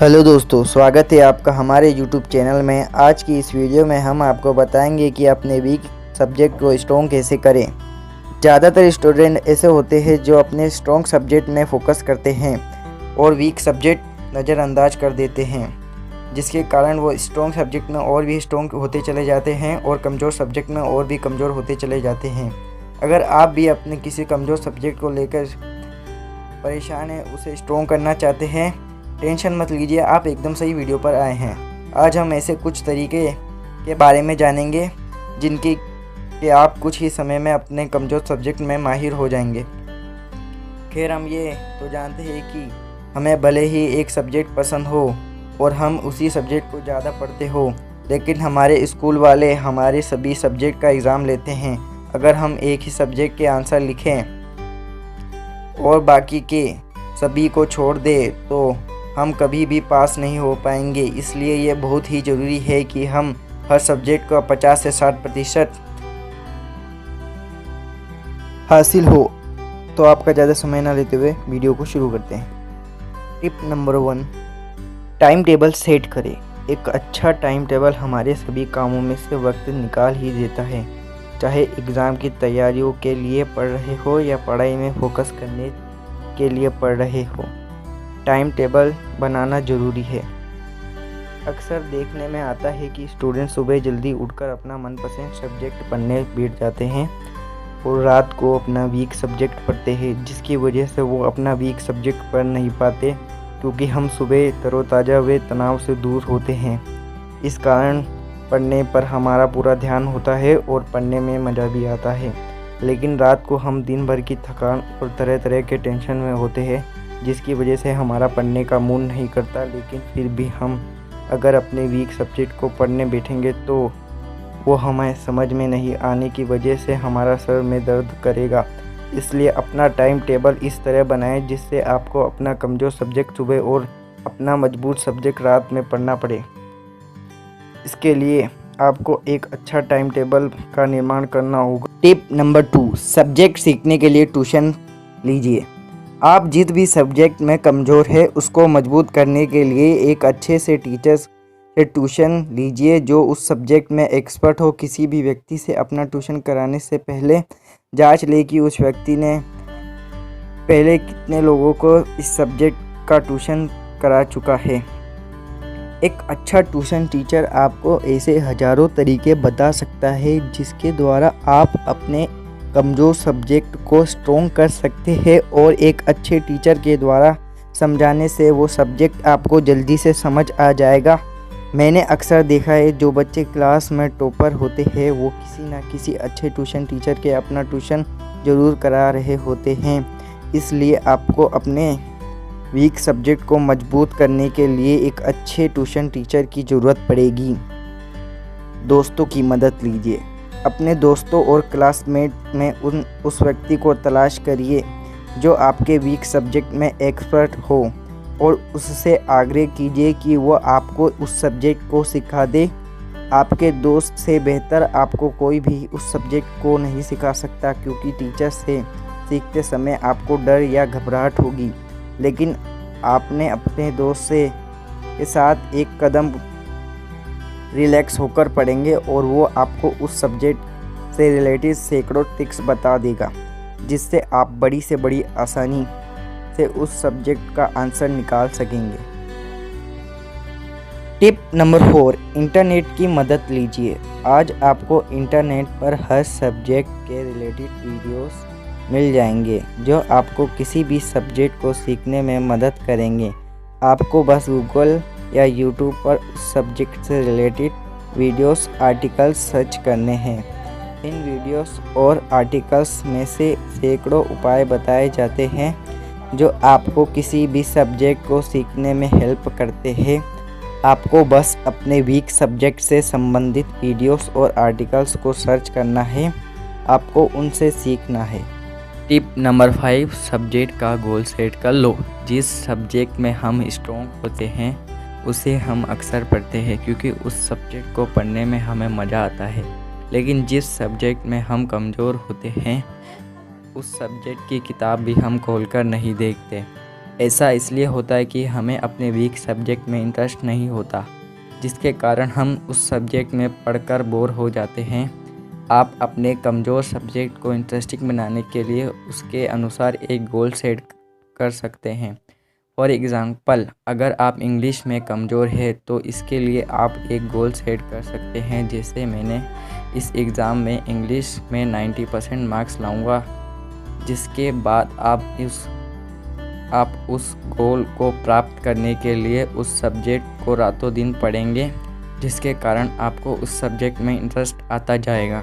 Hello दोस्तों, स्वागत है आपका हमारे YouTube चैनल में। आज की इस वीडियो में हम आपको बताएंगे कि अपने वीक सब्जेक्ट को स्ट्रॉन्ग कैसे करें। ज़्यादातर स्टूडेंट ऐसे होते हैं जो अपने स्ट्रॉन्ग सब्जेक्ट में फोकस करते हैं और वीक सब्जेक्ट नज़रअंदाज कर देते हैं, जिसके कारण वो स्ट्रॉन्ग सब्जेक्ट में और भी स्ट्रॉन्ग होते चले जाते हैं और कमज़ोर सब्जेक्ट में और भी कमज़ोर होते चले जाते हैं। अगर आप भी अपने किसी कमज़ोर सब्जेक्ट को लेकर परेशान हैं, उसे स्ट्रॉन्ग करना चाहते हैं, टेंशन मत लीजिए, आप एकदम सही वीडियो पर आए हैं। आज हम ऐसे कुछ तरीके के बारे में जानेंगे जिनकी कि आप कुछ ही समय में अपने कमज़ोर सब्जेक्ट में माहिर हो जाएंगे। खैर, हम ये तो जानते हैं कि हमें भले ही एक सब्जेक्ट पसंद हो और हम उसी सब्जेक्ट को ज़्यादा पढ़ते हो, लेकिन हमारे स्कूल वाले हमारे सभी सब्जेक्ट का एग्ज़ाम लेते हैं। अगर हम एक ही सब्जेक्ट के आंसर लिखें और बाकी के सभी को छोड़ दें तो हम कभी भी पास नहीं हो पाएंगे। इसलिए ये बहुत ही ज़रूरी है कि हम हर सब्जेक्ट का 50 से 60% हासिल हो। तो आपका ज़्यादा समय ना लेते हुए वीडियो को शुरू करते हैं। Tip number 1, time table set करें। एक अच्छा टाइम टेबल हमारे सभी कामों में से वक्त निकाल ही देता है, चाहे एग्ज़ाम की तैयारियों के लिए पढ़ रहे हो या पढ़ाई में फोकस करने के लिए पढ़ रहे हो। टाइम टेबल बनाना ज़रूरी है। अक्सर देखने में आता है कि स्टूडेंट सुबह जल्दी उठकर अपना मनपसंद सब्जेक्ट पढ़ने बैठ जाते हैं और रात को अपना वीक सब्जेक्ट पढ़ते हैं, जिसकी वजह से वो अपना वीक सब्जेक्ट पढ़ नहीं पाते, क्योंकि हम सुबह तरोताज़ा व तनाव से दूर होते हैं। इस कारण पढ़ने पर हमारा पूरा ध्यान होता है और पढ़ने में मज़ा भी आता है। लेकिन रात को हम दिन भर की थकान और तरह तरह के टेंशन में होते हैं, जिसकी वजह से हमारा पढ़ने का मूड नहीं करता। लेकिन फिर भी हम अगर अपने वीक सब्जेक्ट को पढ़ने बैठेंगे तो वो हमें समझ में नहीं आने की वजह से हमारा सर में दर्द करेगा। इसलिए अपना टाइम टेबल इस तरह बनाएं जिससे आपको अपना कमज़ोर सब्जेक्ट सुबह और अपना मजबूत सब्जेक्ट रात में पढ़ना पड़े। इसके लिए आपको एक अच्छा टाइम टेबल का निर्माण करना होगा। टिप नंबर 2, सब्जेक्ट सीखने के लिए ट्यूशन लीजिए। आप जिस भी सब्जेक्ट में कमज़ोर है उसको मजबूत करने के लिए एक अच्छे से टीचर से ट्यूशन लीजिए जो उस सब्जेक्ट में एक्सपर्ट हो। किसी भी व्यक्ति से अपना ट्यूशन कराने से पहले जांच ले कि उस व्यक्ति ने पहले कितने लोगों को इस सब्जेक्ट का ट्यूशन करा चुका है। एक अच्छा ट्यूशन टीचर आपको ऐसे हज़ारों तरीके बता सकता है जिसके द्वारा आप अपने कमज़ोर सब्जेक्ट को स्ट्रॉन्ग कर सकते हैं, और एक अच्छे टीचर के द्वारा समझाने से वो सब्जेक्ट आपको जल्दी से समझ आ जाएगा। मैंने अक्सर देखा है जो बच्चे क्लास में टॉपर होते हैं वो किसी न किसी अच्छे ट्यूशन टीचर के अपना ट्यूशन ज़रूर करा रहे होते हैं। इसलिए आपको अपने वीक सब्जेक्ट को मजबूत करने के लिए एक अच्छे ट्यूशन टीचर की ज़रूरत पड़ेगी। दोस्तों की मदद लीजिए। अपने दोस्तों और क्लासमेट में उस व्यक्ति को तलाश करिए जो आपके वीक सब्जेक्ट में एक्सपर्ट हो और उससे आग्रह कीजिए कि वो आपको उस सब्जेक्ट को सिखा दे। आपके दोस्त से बेहतर आपको कोई भी उस सब्जेक्ट को नहीं सिखा सकता, क्योंकि टीचर से सीखते समय आपको डर या घबराहट होगी। लेकिन आपने अपने दोस्त के साथ एक कदम रिलैक्स होकर पढ़ेंगे और वो आपको उस सब्जेक्ट से रिलेटेड सैकड़ों ट्रिक्स बता देगा, जिससे आप बड़ी से बड़ी आसानी से उस सब्जेक्ट का आंसर निकाल सकेंगे। टिप नंबर 4, इंटरनेट की मदद लीजिए। आज आपको इंटरनेट पर हर सब्जेक्ट के रिलेटेड वीडियोस मिल जाएंगे जो आपको किसी भी सब्जेक्ट को सीखने में मदद करेंगे। आपको बस गूगल या यूट्यूब पर उस सब्जेक्ट से रिलेटेड वीडियोस, आर्टिकल्स सर्च करने हैं। इन वीडियोस और आर्टिकल्स में से सैकड़ों उपाय बताए जाते हैं जो आपको किसी भी सब्जेक्ट को सीखने में हेल्प करते हैं। आपको बस अपने वीक सब्जेक्ट से संबंधित वीडियोस और आर्टिकल्स को सर्च करना है, आपको उनसे सीखना है। टिप नंबर 5, सब्जेक्ट का गोल सेट कर लो। जिस सब्जेक्ट में हम स्ट्रॉन्ग होते हैं उसे हम अक्सर पढ़ते हैं क्योंकि उस सब्जेक्ट को पढ़ने में हमें मज़ा आता है। लेकिन जिस सब्जेक्ट में हम कमज़ोर होते हैं उस सब्जेक्ट की किताब भी हम खोलकर नहीं देखते। ऐसा इसलिए होता है कि हमें अपने वीक सब्जेक्ट में इंटरेस्ट नहीं होता, जिसके कारण हम उस सब्जेक्ट में पढ़कर बोर हो जाते हैं। आप अपने कमज़ोर सब्जेक्ट को इंटरेस्टिंग बनाने के लिए उसके अनुसार एक गोल सेट कर सकते हैं। फॉर एग्ज़ाम्पल, अगर आप इंग्लिश में कमज़ोर है तो इसके लिए आप एक गोल सेट कर सकते हैं, जैसे मैंने इस एग्ज़ाम में इंग्लिश में 90% मार्क्स लाऊंगा। जिसके बाद आप उस गोल को प्राप्त करने के लिए उस सब्जेक्ट को रातों दिन पढ़ेंगे, जिसके कारण आपको उस सब्जेक्ट में इंटरेस्ट आता जाएगा।